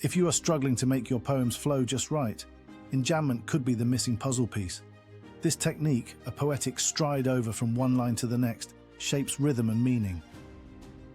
If you are struggling to make your poems flow just right, enjambment could be the missing puzzle piece. This technique, a poetic stride over from one line to the next, shapes rhythm and meaning.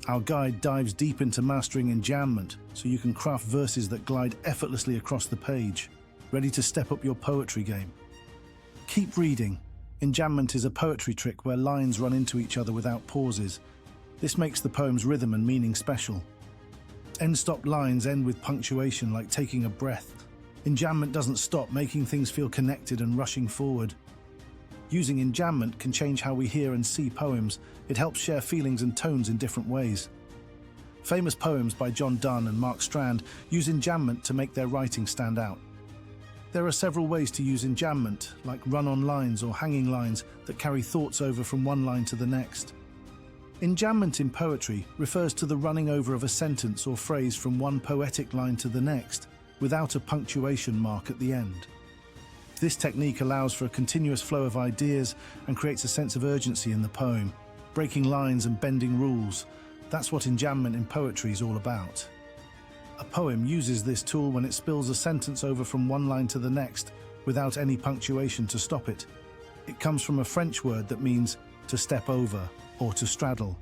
Our guide dives deep into mastering enjambment so you can craft verses that glide effortlessly across the page, ready to step up your poetry game. Keep reading. Enjambment is a poetry trick where lines run into each other without pauses. This makes the poem's rhythm and meaning special. End-stop lines end with punctuation, like taking a breath. Enjambment doesn't stop, making things feel connected and rushing forward. Using enjambment can change how we hear and see poems. It helps share feelings and tones in different ways. Famous poems by John Donne and Mark Strand use enjambment to make their writing stand out. There are several ways to use enjambment, like run-on lines or hanging lines that carry thoughts over from one line to the next. Enjambment in poetry refers to the running over of a sentence or phrase from one poetic line to the next, without a punctuation mark at the end. This technique allows for a continuous flow of ideas and creates a sense of urgency in the poem, breaking lines and bending rules. That's what enjambment in poetry is all about. A poem uses this tool when it spills a sentence over from one line to the next, without any punctuation to stop it. It comes from a French word that means to step over or to straddle.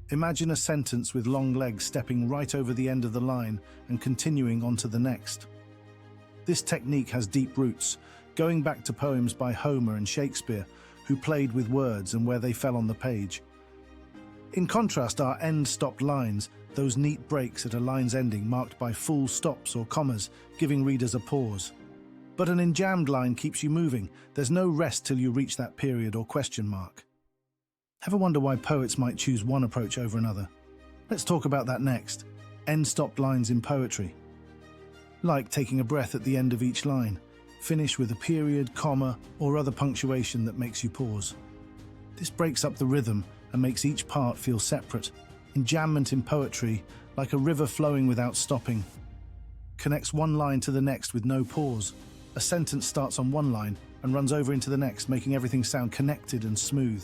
Imagine a sentence with long legs stepping right over the end of the line and continuing on to the next. This technique has deep roots, going back to poems by Homer and Shakespeare, who played with words and where they fell on the page. In contrast are end-stopped lines, those neat breaks at a line's ending marked by full stops or commas, giving readers a pause. But an enjambed line keeps you moving. There's no rest till you reach that period or question mark. Ever wonder why poets might choose one approach over another? Let's talk about that next. End-stopped lines in poetry. Like taking a breath at the end of each line, finish with a period, comma, or other punctuation that makes you pause. This breaks up the rhythm and makes each part feel separate. Enjambment in poetry, like a river flowing without stopping, connects one line to the next with no pause. A sentence starts on one line and runs over into the next, making everything sound connected and smooth.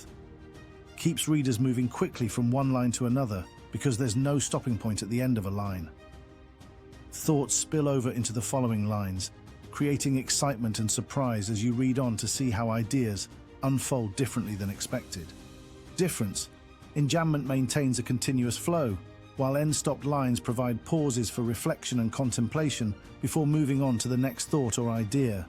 Keeps readers moving quickly from one line to another because there's no stopping point at the end of a line. Thoughts spill over into the following lines, creating excitement and surprise as you read on to see how ideas unfold differently than expected. Difference: enjambment maintains a continuous flow, while end-stopped lines provide pauses for reflection and contemplation before moving on to the next thought or idea.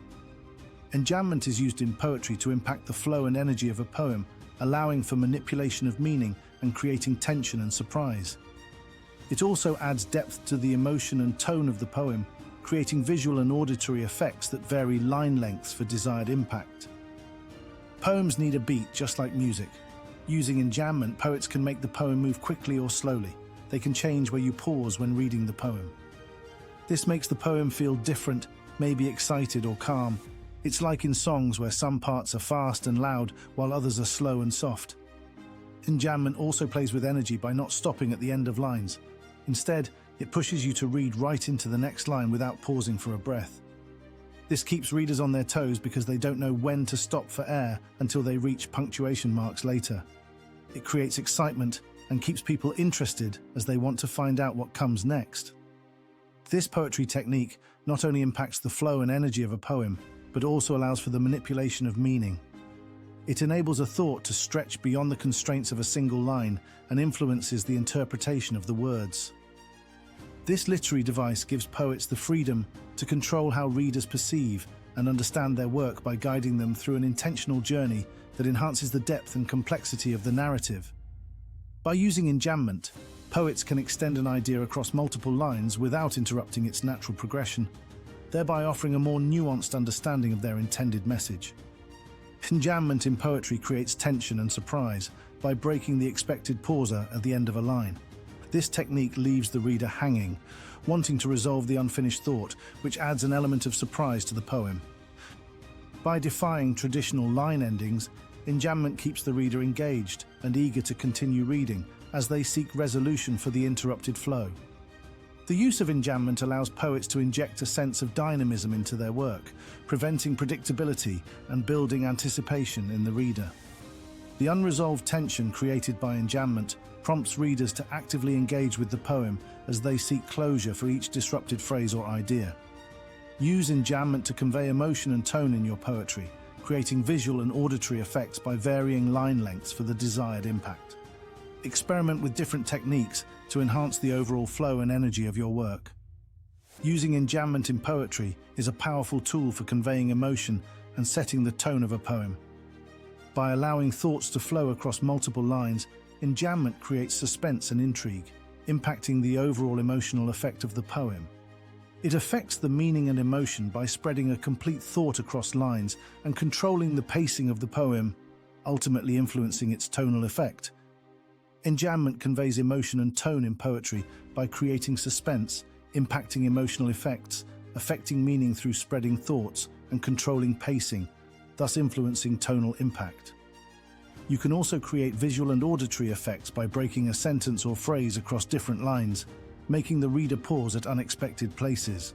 Enjambment is used in poetry to impact the flow and energy of a poem, allowing for manipulation of meaning and creating tension and surprise. It also adds depth to the emotion and tone of the poem, creating visual and auditory effects that vary line lengths for desired impact. Poems need a beat just like music. Using enjambment, poets can make the poem move quickly or slowly. They can change where you pause when reading the poem. This makes the poem feel different, maybe excited or calm. It's like in songs where some parts are fast and loud while others are slow and soft. Enjambment also plays with energy by not stopping at the end of lines. Instead, it pushes you to read right into the next line without pausing for a breath. This keeps readers on their toes because they don't know when to stop for air until they reach punctuation marks later. It creates excitement and keeps people interested as they want to find out what comes next. This poetry technique not only impacts the flow and energy of a poem, but also allows for the manipulation of meaning. It enables a thought to stretch beyond the constraints of a single line and influences the interpretation of the words. This literary device gives poets the freedom to control how readers perceive and understand their work by guiding them through an intentional journey that enhances the depth and complexity of the narrative. By using enjambment, poets can extend an idea across multiple lines without interrupting its natural progression, thereby offering a more nuanced understanding of their intended message. Enjambment in poetry creates tension and surprise by breaking the expected pauser at the end of a line. This technique leaves the reader hanging, wanting to resolve the unfinished thought, which adds an element of surprise to the poem. By defying traditional line endings, enjambment keeps the reader engaged and eager to continue reading as they seek resolution for the interrupted flow. The use of enjambment allows poets to inject a sense of dynamism into their work, preventing predictability and building anticipation in the reader. The unresolved tension created by enjambment prompts readers to actively engage with the poem as they seek closure for each disrupted phrase or idea. Use enjambment to convey emotion and tone in your poetry, creating visual and auditory effects by varying line lengths for the desired impact. Experiment with different techniques to enhance the overall flow and energy of your work. Using enjambment in poetry is a powerful tool for conveying emotion and setting the tone of a poem. By allowing thoughts to flow across multiple lines, enjambment creates suspense and intrigue, impacting the overall emotional effect of the poem. It affects the meaning and emotion by spreading a complete thought across lines and controlling the pacing of the poem, ultimately influencing its tonal effect. Enjambment conveys emotion and tone in poetry by creating suspense, impacting emotional effects, affecting meaning through spreading thoughts, and controlling pacing, thus influencing tonal impact. You can also create visual and auditory effects by breaking a sentence or phrase across different lines, making the reader pause at unexpected places.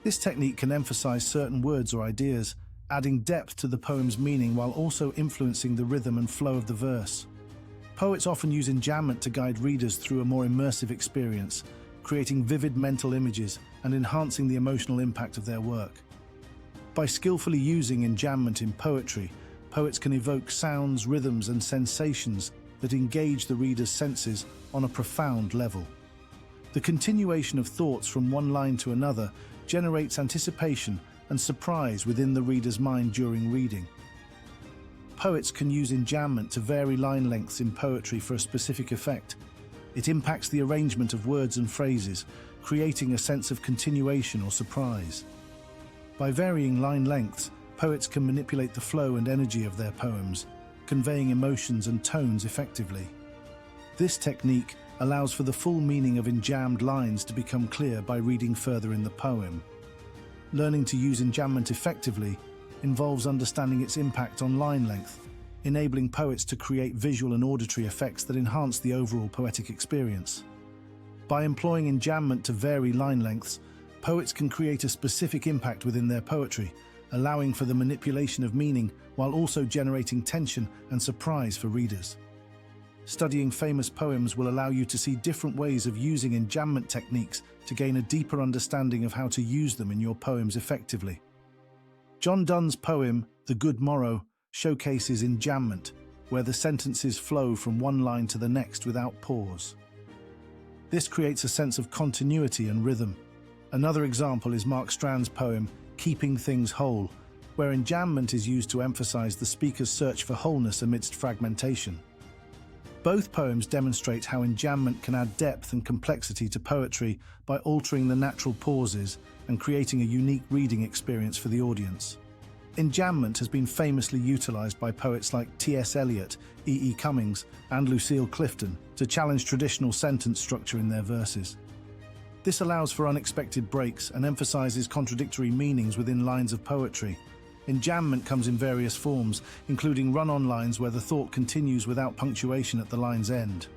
This technique can emphasize certain words or ideas, adding depth to the poem's meaning while also influencing the rhythm and flow of the verse. Poets often use enjambment to guide readers through a more immersive experience, creating vivid mental images and enhancing the emotional impact of their work. By skillfully using enjambment in poetry, poets can evoke sounds, rhythms, and sensations that engage the reader's senses on a profound level. The continuation of thoughts from one line to another generates anticipation and surprise within the reader's mind during reading. Poets can use enjambment to vary line lengths in poetry for a specific effect. It impacts the arrangement of words and phrases, creating a sense of continuation or surprise. By varying line lengths, poets can manipulate the flow and energy of their poems, conveying emotions and tones effectively. This technique allows for the full meaning of enjambed lines to become clear by reading further in the poem. Learning to use enjambment effectively involves understanding its impact on line length, enabling poets to create visual and auditory effects that enhance the overall poetic experience. By employing enjambment to vary line lengths, poets can create a specific impact within their poetry, allowing for the manipulation of meaning while also generating tension and surprise for readers. Studying famous poems will allow you to see different ways of using enjambment techniques to gain a deeper understanding of how to use them in your poems effectively. John Donne's poem, The Good Morrow, showcases enjambment, where the sentences flow from one line to the next without pause. This creates a sense of continuity and rhythm. Another example is Mark Strand's poem, Keeping Things Whole, where enjambment is used to emphasize the speaker's search for wholeness amidst fragmentation. Both poems demonstrate how enjambment can add depth and complexity to poetry by altering the natural pauses and creating a unique reading experience for the audience. Enjambment has been famously utilized by poets like T.S. Eliot, E.E. Cummings, and Lucille Clifton to challenge traditional sentence structure in their verses. This allows for unexpected breaks and emphasizes contradictory meanings within lines of poetry. Enjambment comes in various forms, including run-on lines where the thought continues without punctuation at the line's end.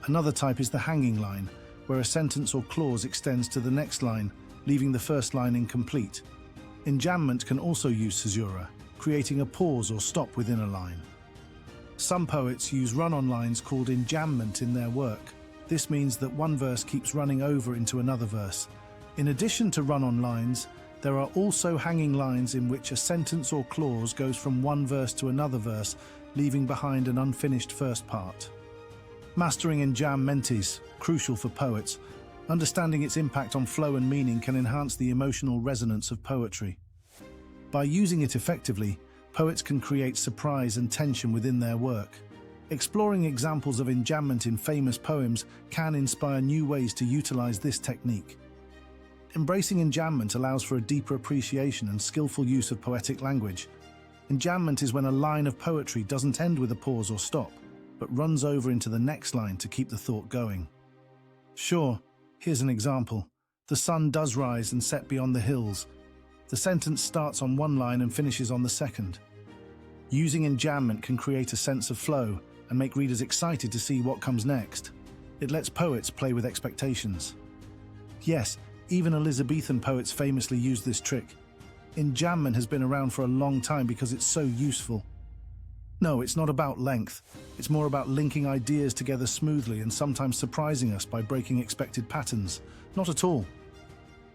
Another type is the hanging line, where a sentence or clause extends to the next line, leaving the first line incomplete. Enjambment can also use caesura, creating a pause or stop within a line. Some poets use run-on lines called enjambment in their work. This means that one verse keeps running over into another verse. In addition to run-on lines, there are also hanging lines in which a sentence or clause goes from one verse to another verse, leaving behind an unfinished first part. Mastering enjambment is crucial for poets. Understanding its impact on flow and meaning can enhance the emotional resonance of poetry. By using it effectively, poets can create surprise and tension within their work. Exploring examples of enjambment in famous poems can inspire new ways to utilize this technique. Embracing enjambment allows for a deeper appreciation and skillful use of poetic language. Enjambment is when a line of poetry doesn't end with a pause or stop, but runs over into the next line to keep the thought going. Sure, here's an example. The sun does rise and set beyond the hills. The sentence starts on one line and finishes on the second. Using enjambment can create a sense of flow and make readers excited to see what comes next. It lets poets play with expectations. Yes, even Elizabethan poets famously used this trick. Enjambment has been around for a long time because it's so useful. No, it's not about length. It's more about linking ideas together smoothly and sometimes surprising us by breaking expected patterns. Not at all.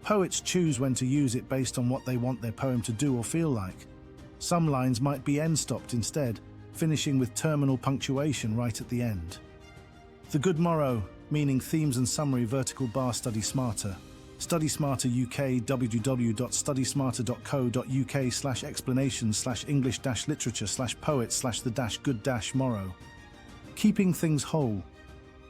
Poets choose when to use it based on what they want their poem to do or feel like. Some lines might be end-stopped instead, finishing with terminal punctuation right at the end. The good morrow, meaning themes and summary vertical bar study smarter. Study Smarter UK www.studysmarter.co.uk/explanations/English-literature/poet/the-good-morrow. Keeping things whole.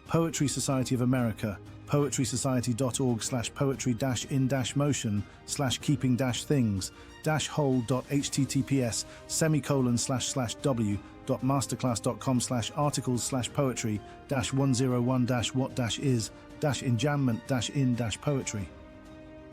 Poetry Society of America, poetry-in-motion/keeping-things.w.masterclass.com/articles/poetry-101-what-is-enjambment-in-poetry.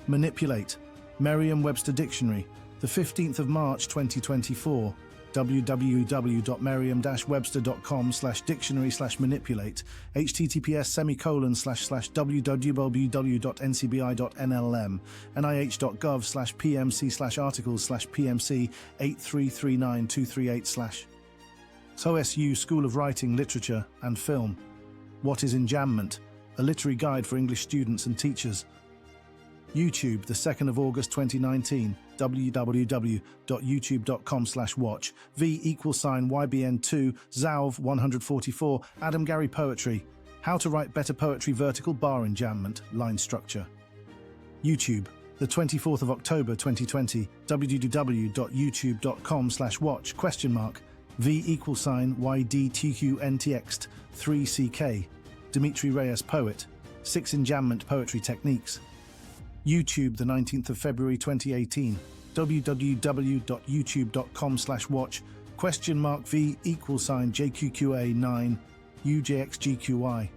Manipulate. Merriam-Webster Dictionary, the 15th of March 2024. www.merriam-webster.com/dictionary/manipulate, https://www.ncbi.nlm, nih.gov/pmc/articles/pmc 8339238/. OSU School of Writing, Literature and Film. What is Enjambment? A literary guide for English students and teachers. YouTube, the 2nd of August 2019, www.youtube.com/watch, v=YBN2, Zauv 144, Adam Gary Poetry, How to Write Better Poetry Vertical Bar Enjambment, Line Structure. YouTube, the 24th of October 2020, www.youtube.com/watch, v=YDTQNTxt, 3CK, Dimitri Reyes Poet, 6 Enjambment Poetry Techniques. YouTube, the 19th of February 2018, www.youtube.com/watch, v=JQQA9, UJXGQI.